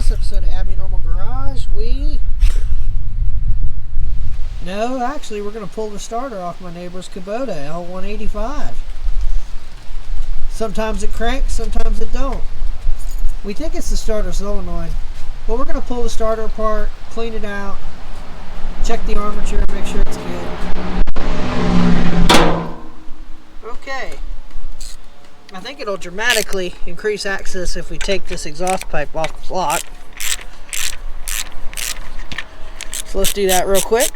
this episode of Abby Normal Garage, actually we're going to pull the starter off my Neighbors Kubota L185. Sometimes it cranks, sometimes it don't. We think it's the starter solenoid, but we're going to pull the starter apart, clean it out, check the armature, make sure it's good. Okay. I think it'll dramatically increase access if we take this exhaust pipe off the block. So let's do that real quick.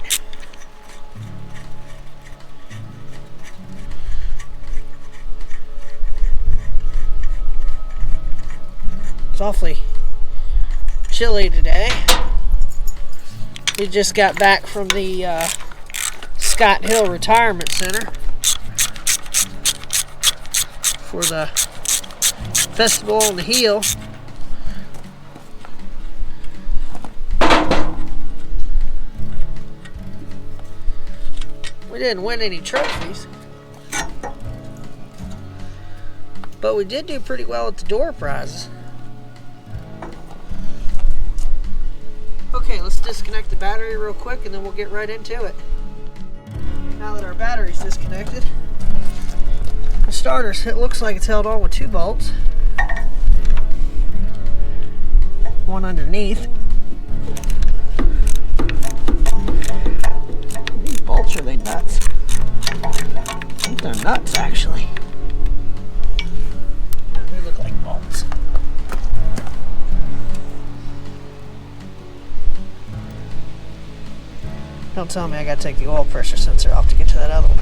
It's awfully chilly today. We just got back from the Scott Hill Retirement Center for the festival on the hill. We didn't win any trophies, but we did do pretty well at the door prizes. Okay, let's disconnect the battery real quick and then we'll get right into it. Now that our battery's disconnected, the starter, it looks like it's held on with 2 bolts. One underneath. These bolts, are they nuts? I think they're nuts, actually. They look like bolts. Don't tell me I gotta take the oil pressure sensor off to get to that other one.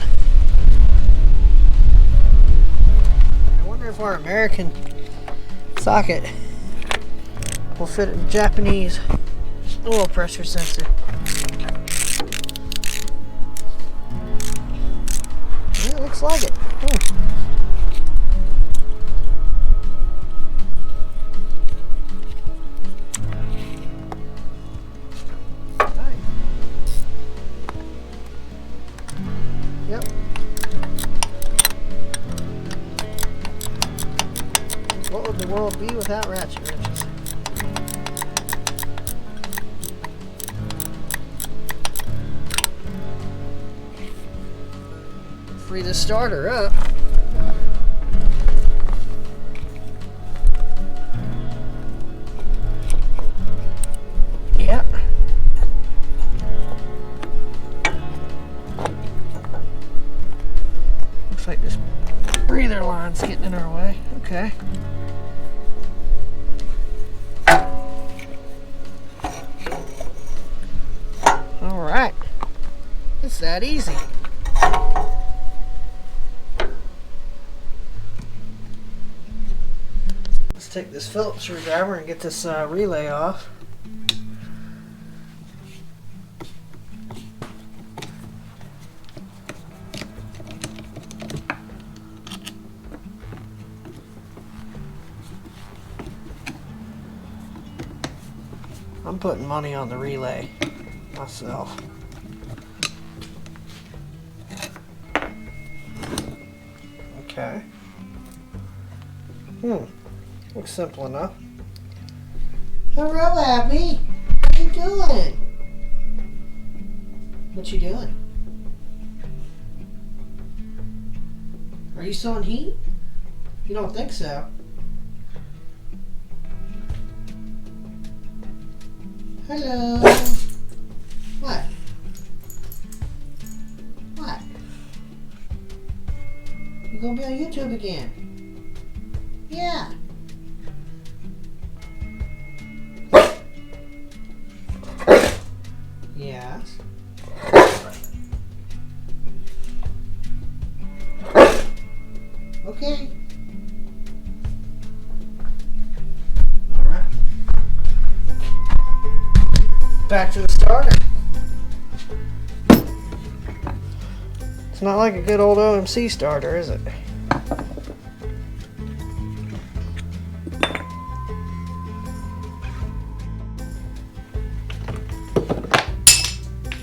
I wonder if our American socket will fit a Japanese oil pressure sensor. Yeah, it looks like it. Yep. What would the world be without ratchet wrenches? Free the starter up. Yep. Looks like this breather line's getting in our way. Okay. Alright. It's that easy. Let's take this Phillips screwdriver and get this relay off. I'm putting money on the relay myself. Okay. Looks simple enough. Hello, Abby. What you doing? What you doing? Are you still in heat? You don't think so? Hello. What? What? You gonna be on YouTube again? Yeah. Yes. Okay. All right. Back to the starter. It's not like a good old OMC starter, is it?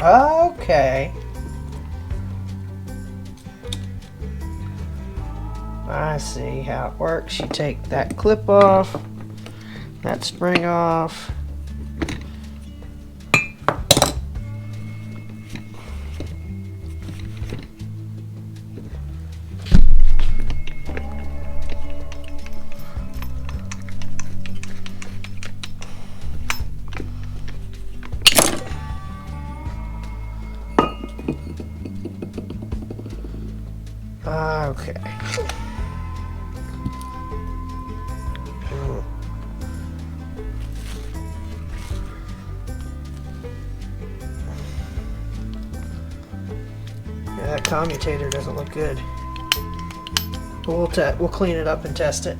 Okay. I see how it works. You take that clip off, that spring off. Okay. Yeah, that commutator doesn't look good. But we'll clean it up and test it.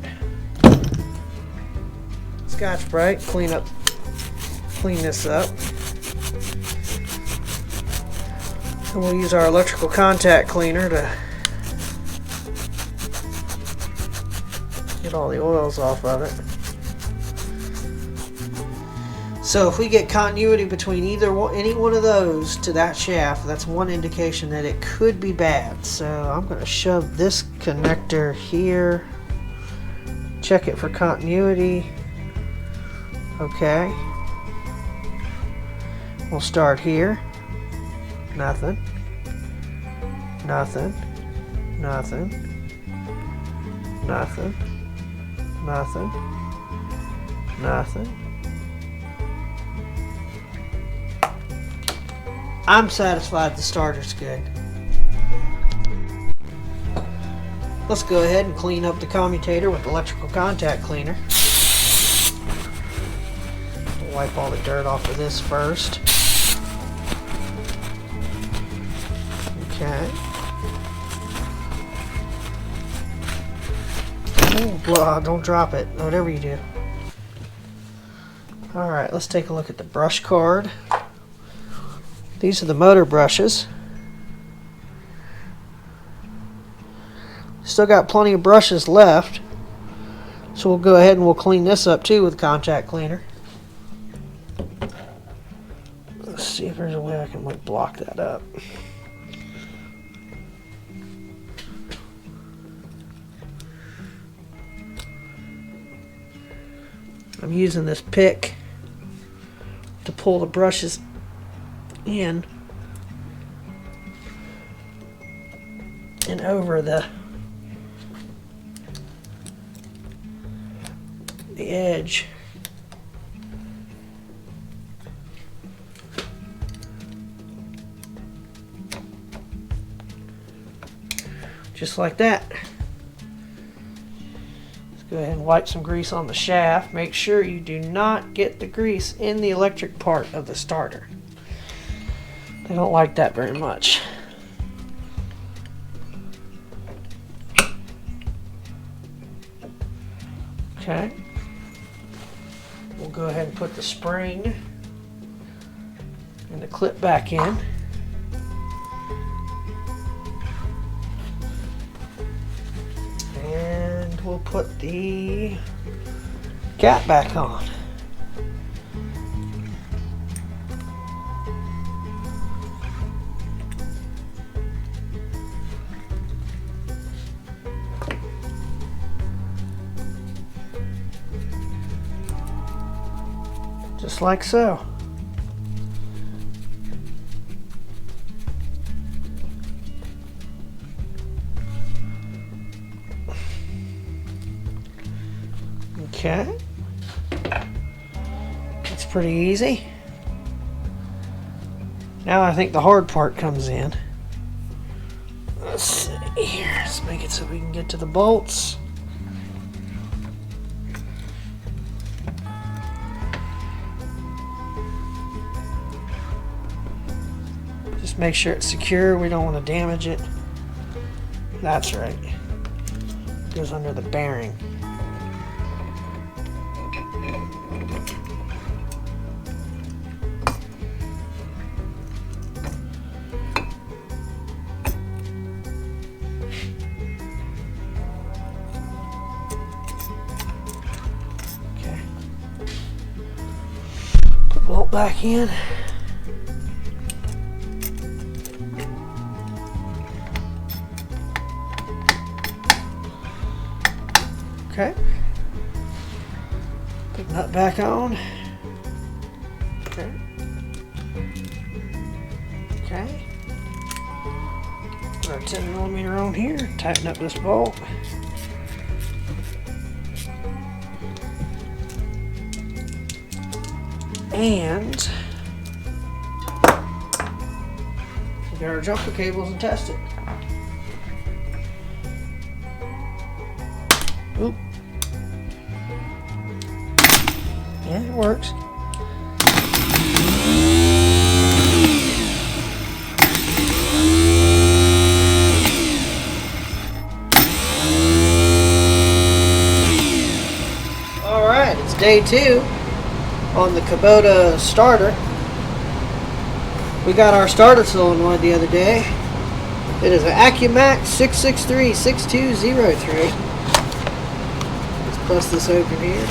Scotch-Brite, clean this up. And we'll use our electrical contact cleaner to get all the oils off of it. So if we get continuity between any one of those to that shaft, that's one indication that it could be bad. So I'm going to shove this connector here, check it for continuity. Okay. We'll start here. Nothing. Nothing. Nothing. Nothing. Nothing. Nothing. I'm satisfied the starter's good. Let's go ahead and clean up the commutator with electrical contact cleaner. We'll wipe all the dirt off of this first. Okay. Ooh, don't drop it, whatever you do. Alright, let's take a look at the brush card. These are the motor brushes. Still got plenty of brushes left. So we'll go ahead and we'll clean this up too with contact cleaner. Let's see if there's a way I can like block that up. I'm using this pick to pull the brushes in and over the edge. Just like that. Let's go ahead and wipe some grease on the shaft. Make sure you do not get the grease in the electric part of the starter. They don't like that very much. Okay. We'll go ahead and put the spring and the clip back in. And we'll put the cap back on. Just like so. Okay. It's pretty easy. Now I think the hard part comes in. Let's see here. Let's make it so we can get to the bolts. Just make sure it's secure. We don't want to damage it. That's right. It goes under the bearing. Okay. Put the bolt back in. Okay. Put that back on. Okay. Okay. Put our 10mm on here. Tighten up this bolt. And we'll get our jumper cables and test it. Oop. Yeah, it works. Alright, it's day 2 on the Kubota starter. We got our starter solenoid the other day. It is an AccuMax 663-6203. Let's bust this open here.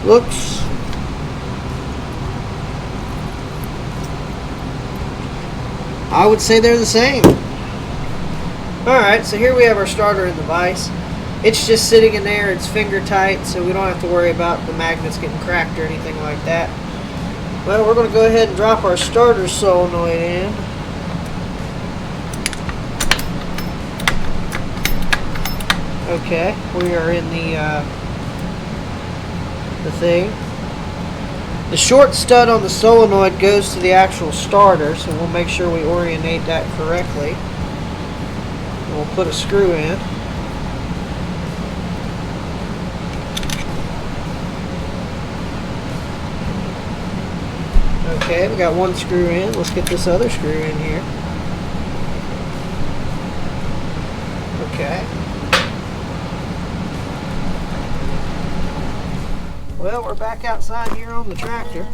Looks I would say they're the same. Alright, so here we have our starter in the vise. It's just sitting in there, it's finger tight, so we don't have to worry about the magnets getting cracked or anything like that. Well, we're going to go ahead and drop our starter solenoid in. Okay, we are in the thing. The short stud on the solenoid goes to the actual starter, so we'll make sure we orientate that correctly. And we'll put a screw in. Okay, we got one screw in. Let's get this other screw in here. Okay. Well, we're back outside here on the tractor.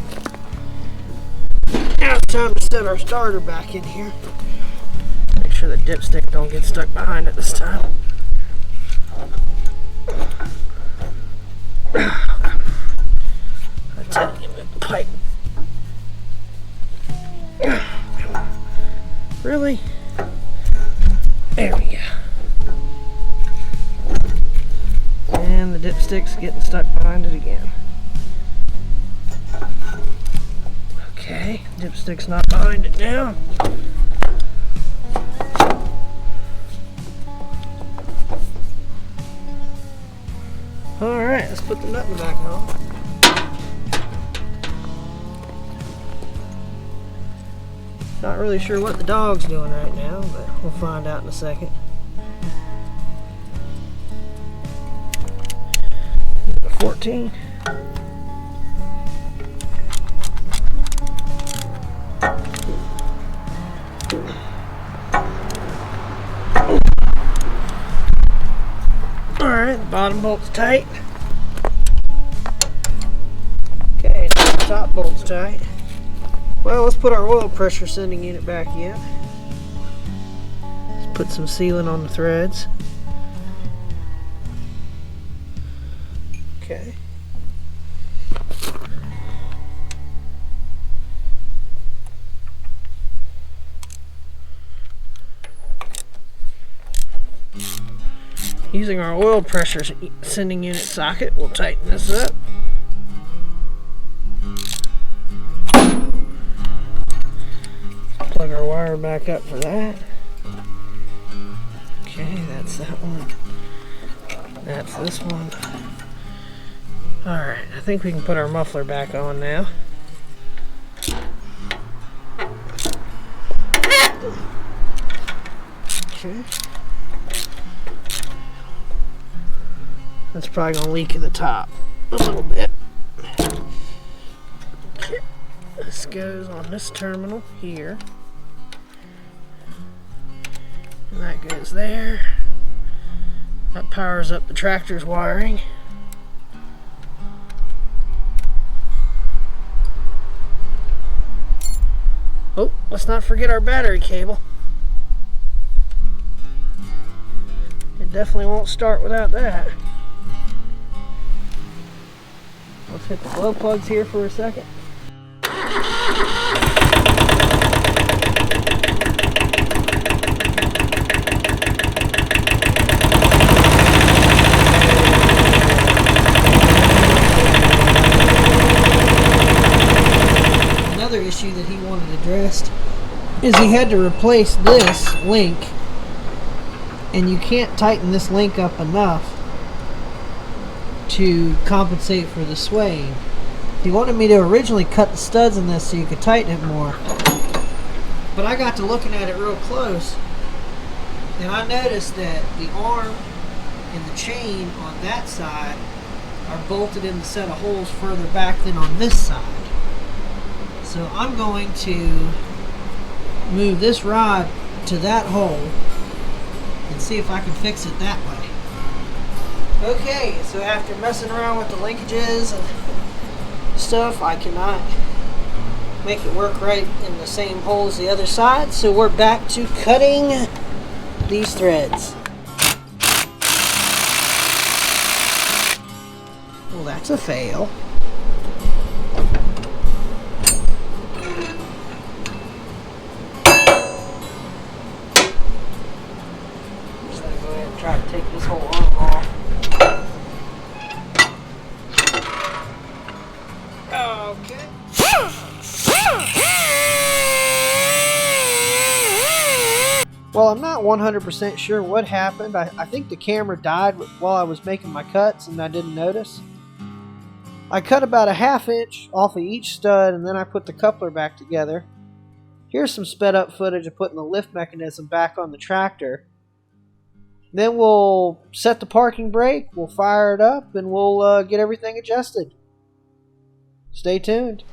Now it's time to set our starter back in here. Make sure the dipstick don't get stuck behind it this time. I tell you, the pipe. Really? There we go. And the dipstick's getting stuck behind it again. Okay, dipstick's not behind it now. Alright, let's put the nut back on. Not really sure what the dog's doing right now, but we'll find out in a second. 14. Alright, the bottom bolt's tight. Okay, the top bolt's tight. Well, let's put our oil pressure sending unit back in. Let's put some sealant on the threads. Okay. Using our oil pressure sending unit socket, we'll tighten this up. Plug our wire back up for that. Okay, that's that one. That's this one. Alright, I think we can put our muffler back on now. Okay. That's probably going to leak at the top a little bit. Okay. This goes on this terminal here. And that goes there. That powers up the tractor's wiring. Oh, let's not forget our battery cable. It definitely won't start without that. Let's hit the glow plugs here for a second. noticed is he had to replace this link, and you can't tighten this link up enough to compensate for the swaying. He wanted me to originally cut the studs in this so you could tighten it more, but I got to looking at it real close, and I noticed that the arm and the chain on that side are bolted in the set of holes further back than on this side. So I'm going to move this rod to that hole and see if I can fix it that way. Okay, so after messing around with the linkages and stuff, I cannot make it work right in the same hole as the other side, so we're back to cutting these threads. Well, that's a fail. Just gonna go ahead and try to take this whole arm off. Okay. Well, I'm not 100% sure what happened. I think the camera died while I was making my cuts and I didn't notice. I cut about a 1/2 inch off of each stud, and then I put the coupler back together. Here's some sped up footage of putting the lift mechanism back on the tractor. Then we'll set the parking brake, we'll fire it up, and we'll get everything adjusted. Stay tuned.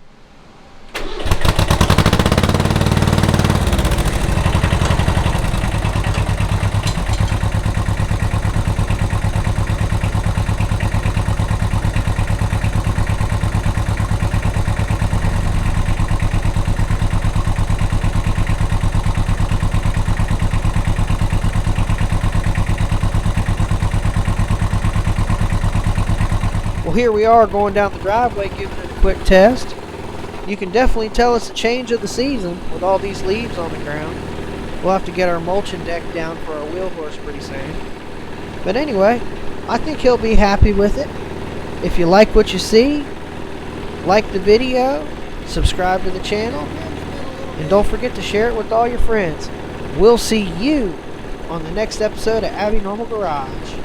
Well, here we are going down the driveway giving it a quick test. You can definitely tell it's a change of the season with all these leaves on the ground. We'll have to get our mulching deck down for our wheel horse pretty soon. But anyway, I think he'll be happy with it. If you like what you see, like the video, subscribe to the channel, and don't forget to share it with all your friends. We'll see you on the next episode of Abby Normal Garage.